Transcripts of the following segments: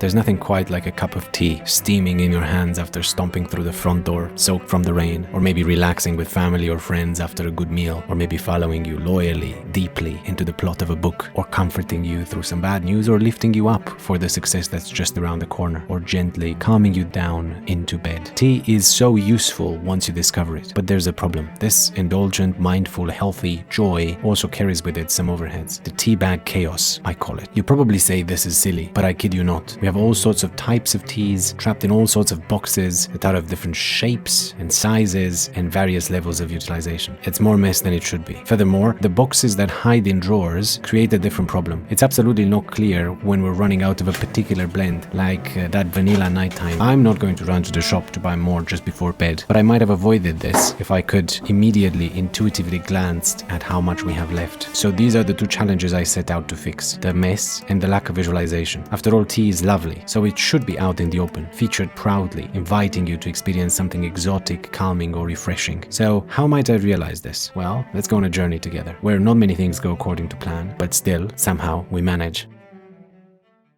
There's nothing quite like a cup of tea steaming in your hands after stomping through the front door, soaked from the rain, or maybe relaxing with family or friends after a good meal, or maybe following you loyally, deeply into the plot of a book, or comforting you through some bad news, or lifting you up for the success that's just around the corner, or gently calming you down into bed. Tea is so useful once you discover it, but there's a problem. This indulgent, mindful, healthy joy also carries with it some overheads. The tea bag chaos, I call it. You probably say this is silly, but I kid you not. We have all sorts of types of teas trapped in all sorts of boxes that are of different shapes and sizes and various levels of utilization. It's more mess than it should be. Furthermore, the boxes that hide in drawers create a different problem. It's absolutely not clear when we're running out of a particular blend, like that vanilla nighttime. I'm not going to run to the shop to buy more just before bed, but I might have avoided this if I could immediately, intuitively glanced at how much we have left. So these are the two challenges I set out to fix: the mess and the lack of visualization. After all, tea is lovely, so it should be out in the open, featured proudly, inviting you to experience something exotic, calming, or refreshing. So how might I realize this? Well, let's go on a journey together, where not many things go according to plan, but still, somehow, we manage.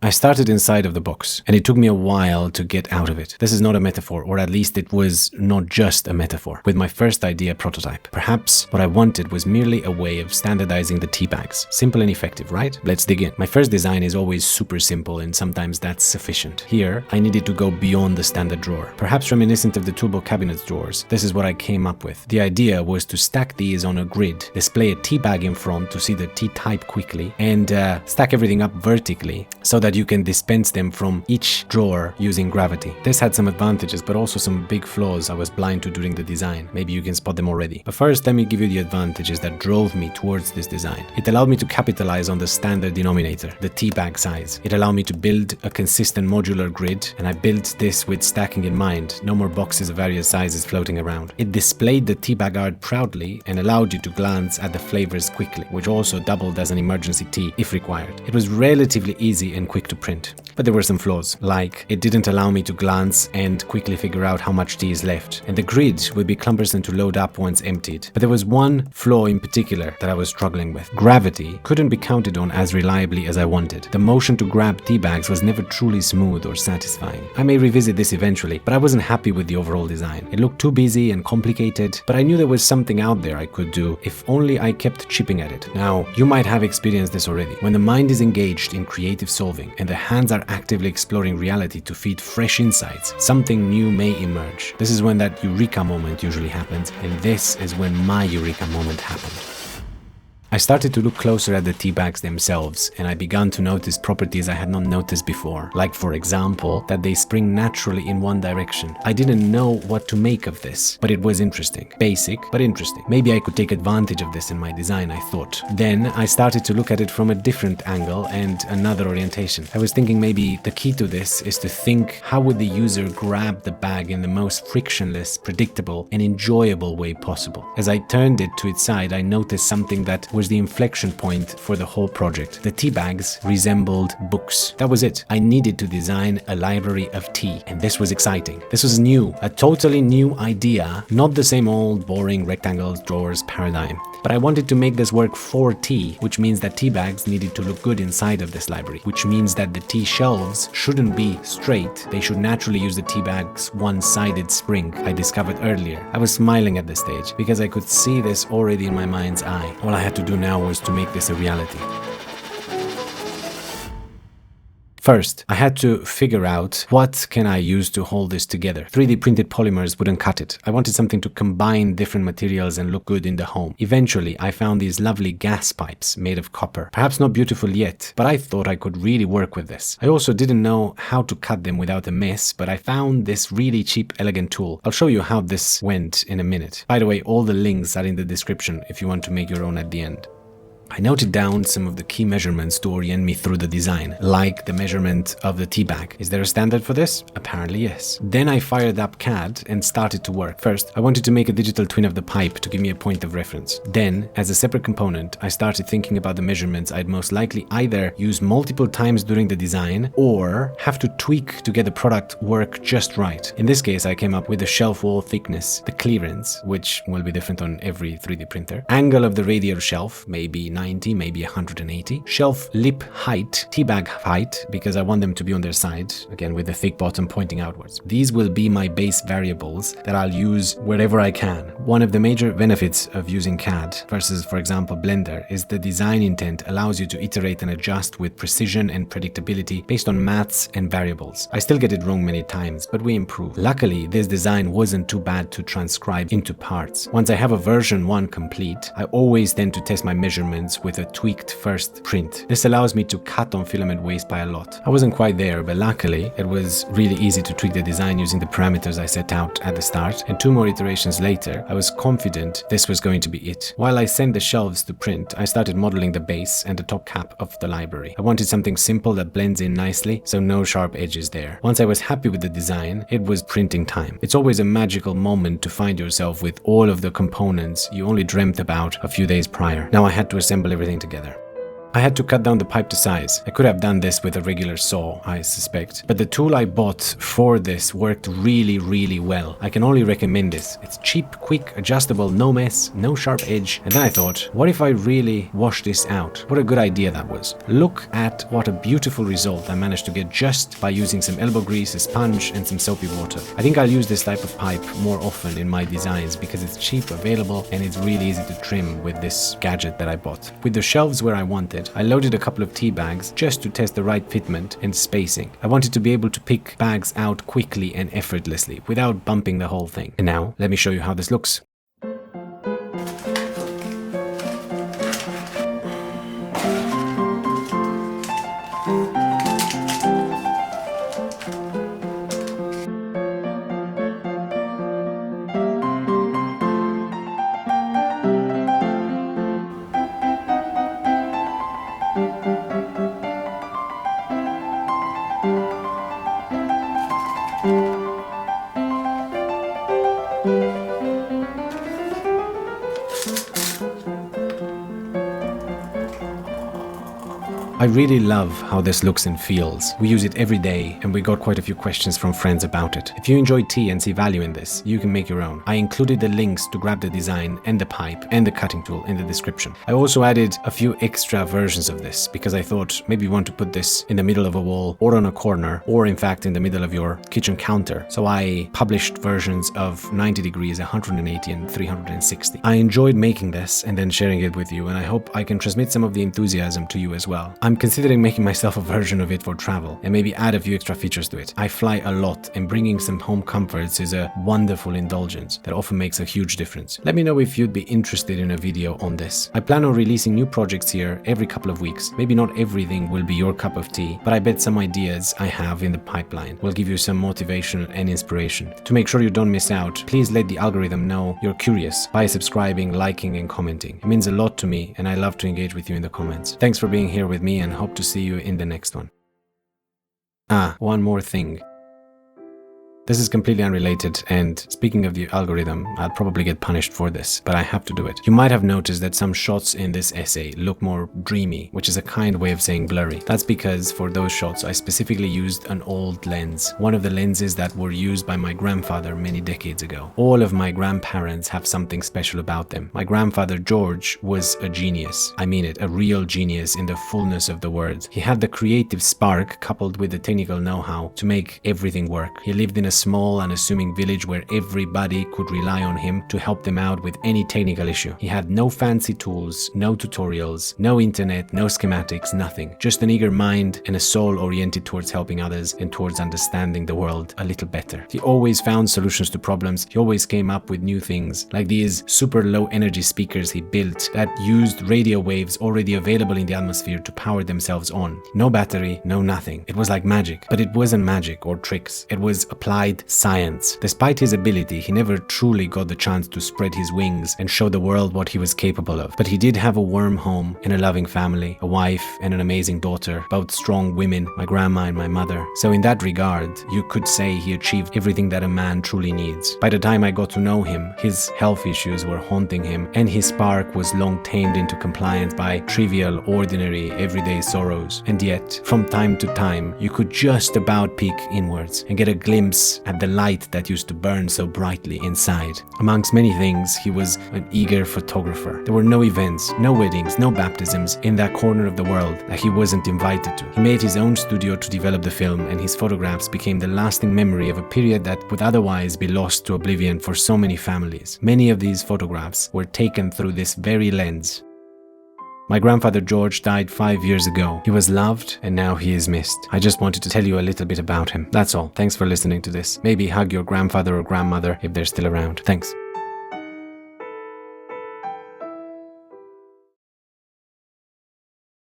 I started inside of the box, and it took me a while to get out of it. This is not a metaphor, or at least it was not just a metaphor. With my first idea prototype, perhaps what I wanted was merely a way of standardizing the tea bags. Simple and effective, right? Let's dig in. My first design is always super simple, and sometimes that's sufficient. Here, I needed to go beyond the standard drawer. Perhaps reminiscent of the toolbox cabinet drawers, this is what I came up with. The idea was to stack these on a grid, display a tea bag in front to see the tea type quickly, and stack everything up vertically so that you can dispense them from each drawer using gravity. This had some advantages, but also some big flaws I was blind to during the design. Maybe you can spot them already. But first, let me give you the advantages that drove me towards this design. It allowed me to capitalize on the standard denominator, the tea bag size. It allowed me to build a consistent modular grid, and I built this with stacking in mind. No more boxes of various sizes floating around. It displayed the tea bag art proudly and allowed you to glance at the flavors quickly, which also doubled as an emergency tea if required. It was relatively easy and quick to print. But there were some flaws, like it didn't allow me to glance and quickly figure out how much tea is left, and the grid would be cumbersome to load up once emptied. But there was one flaw in particular that I was struggling with. Gravity couldn't be counted on as reliably as I wanted. The motion to grab tea bags was never truly smooth or satisfying. I may revisit this eventually, but I wasn't happy with the overall design. It looked too busy and complicated, but I knew there was something out there I could do if only I kept chipping at it. Now, you might have experienced this already. When the mind is engaged in creative solving and the hands are actively exploring reality to feed fresh insights, something new may emerge. This is when that Eureka moment usually happens, and this is when my Eureka moment happened. I started to look closer at the tea bags themselves, and I began to notice properties I had not noticed before, like for example, that they spring naturally in one direction. I didn't know what to make of this, but it was interesting. Basic, but interesting. Maybe I could take advantage of this in my design, I thought. Then I started to look at it from a different angle and another orientation. I was thinking maybe the key to this is to think, how would the user grab the bag in the most frictionless, predictable, and enjoyable way possible? As I turned it to its side, I noticed something that was the inflection point for the whole project. The tea bags resembled books. That was it. I needed to design a library of tea, and this was exciting. This was new, a totally new idea, not the same old boring rectangles, drawers paradigm. But I wanted to make this work for tea, which means that tea bags needed to look good inside of this library, which means that the tea shelves shouldn't be straight. They should naturally use the tea bag's one-sided spring I discovered earlier. I was smiling at this stage because I could see this already in my mind's eye. All I had to do now was to make this a reality. First, I had to figure out what can I use to hold this together. 3D printed polymers wouldn't cut it. I wanted something to combine different materials and look good in the home. Eventually, I found these lovely gas pipes made of copper. Perhaps not beautiful yet, but I thought I could really work with this. I also didn't know how to cut them without a mess, but I found this really cheap, elegant tool. I'll show you how this went in a minute. By the way, all the links are in the description if you want to make your own at the end. I noted down some of the key measurements to orient me through the design, like the measurement of the tea bag. Is there a standard for this? Apparently yes. Then I fired up CAD and started to work. First, I wanted to make a digital twin of the pipe to give me a point of reference. Then, as a separate component, I started thinking about the measurements I'd most likely either use multiple times during the design or have to tweak to get the product work just right. In this case, I came up with the shelf wall thickness, the clearance, which will be different on every 3D printer, angle of the radial shelf, maybe 90, maybe 180. Shelf lip height, tea bag height, because I want them to be on their side, again with the thick bottom pointing outwards. These will be my base variables that I'll use wherever I can. One of the major benefits of using CAD versus, for example, Blender is the design intent allows you to iterate and adjust with precision and predictability based on maths and variables. I still get it wrong many times, but we improve. Luckily, this design wasn't too bad to transcribe into parts. Once I have a version 1 complete, I always tend to test my measurements with a tweaked first print. This allows me to cut on filament waste by a lot. I wasn't quite there, but luckily it was really easy to tweak the design using the parameters I set out at the start, and 2 more iterations later, I was confident this was going to be it. While I sent the shelves to print, I started modeling the base and the top cap of the library. I wanted something simple that blends in nicely, so no sharp edges there. Once I was happy with the design, it was printing time. It's always a magical moment to find yourself with all of the components you only dreamt about a few days prior. Now I had to assemble everything together. I had to cut down the pipe to size. I could have done this with a regular saw, I suspect, but the tool I bought for this worked really well. I can only recommend this. It's cheap, quick, adjustable, no mess, no sharp edge. And then I thought, what if I really wash this out? What a good idea that was. Look at what a beautiful result I managed to get just by using some elbow grease, a sponge, and some soapy water. I think I'll use this type of pipe more often in my designs because it's cheap, available, and it's really easy to trim with this gadget that I bought. With the shelves where I wanted, I loaded a couple of tea bags just to test the right fitment and spacing. I wanted to be able to pick bags out quickly and effortlessly without bumping the whole thing. And now, let me show you how this looks. I really love how this looks and feels. We use it every day and we got quite a few questions from friends about it. If you enjoy tea and see value in this, you can make your own. I included the links to grab the design and the pipe and the cutting tool in the description. I also added a few extra versions of this because I thought maybe you want to put this in the middle of a wall or on a corner or in fact in the middle of your kitchen counter. So I published versions of 90 degrees, 180 and 360. I enjoyed making this and then sharing it with you, and I hope I can transmit some of the enthusiasm to you as well. I'm considering making myself a version of it for travel and maybe add a few extra features to it. I fly a lot and bringing some home comforts is a wonderful indulgence that often makes a huge difference. Let me know if you'd be interested in a video on this. I plan on releasing new projects here every couple of weeks. Maybe not everything will be your cup of tea, but I bet some ideas I have in the pipeline will give you some motivation and inspiration. To make sure you don't miss out, please let the algorithm know you're curious by subscribing, liking and commenting. It means a lot to me and I love to engage with you in the comments. Thanks for being here with me and hope to see you in the next one. One more thing. This is completely unrelated, and speaking of the algorithm, I'll probably get punished for this, but I have to do it. You might have noticed that some shots in this essay look more dreamy, which is a kind way of saying blurry. That's because for those shots, I specifically used an old lens, one of the lenses that were used by my grandfather many decades ago. All of my grandparents have something special about them. My grandfather George was a genius. I mean it, a real genius in the fullness of the word. He had the creative spark coupled with the technical know-how to make everything work. He lived in a small unassuming village where everybody could rely on him to help them out with any technical issue. He had no fancy tools, no tutorials, no internet, no schematics, nothing. Just an eager mind and a soul oriented towards helping others and towards understanding the world a little better. He always found solutions to problems. He always came up with new things, like these super low energy speakers he built that used radio waves already available in the atmosphere to power themselves on. No battery, no nothing. It was like magic, but it wasn't magic or tricks. It was applied science. Despite his ability, he never truly got the chance to spread his wings and show the world what he was capable of. But he did have a warm home and a loving family, a wife and an amazing daughter, both strong women, my grandma and my mother. So in that regard, you could say he achieved everything that a man truly needs. By the time I got to know him, his health issues were haunting him and his spark was long tamed into compliance by trivial, ordinary, everyday sorrows. And yet, from time to time, you could just about peek inwards and get a glimpse glimpse at the light that used to burn so brightly inside. Amongst many things, he was an eager photographer. There were no events, no weddings, no baptisms in that corner of the world that he wasn't invited to. He made his own studio to develop the film, and his photographs became the lasting memory of a period that would otherwise be lost to oblivion for so many families. Many of these photographs were taken through this very lens. My grandfather George died 5 years ago. He was loved and now he is missed. I just wanted to tell you a little bit about him. That's all. Thanks for listening to this. Maybe hug your grandfather or grandmother if they're still around. Thanks.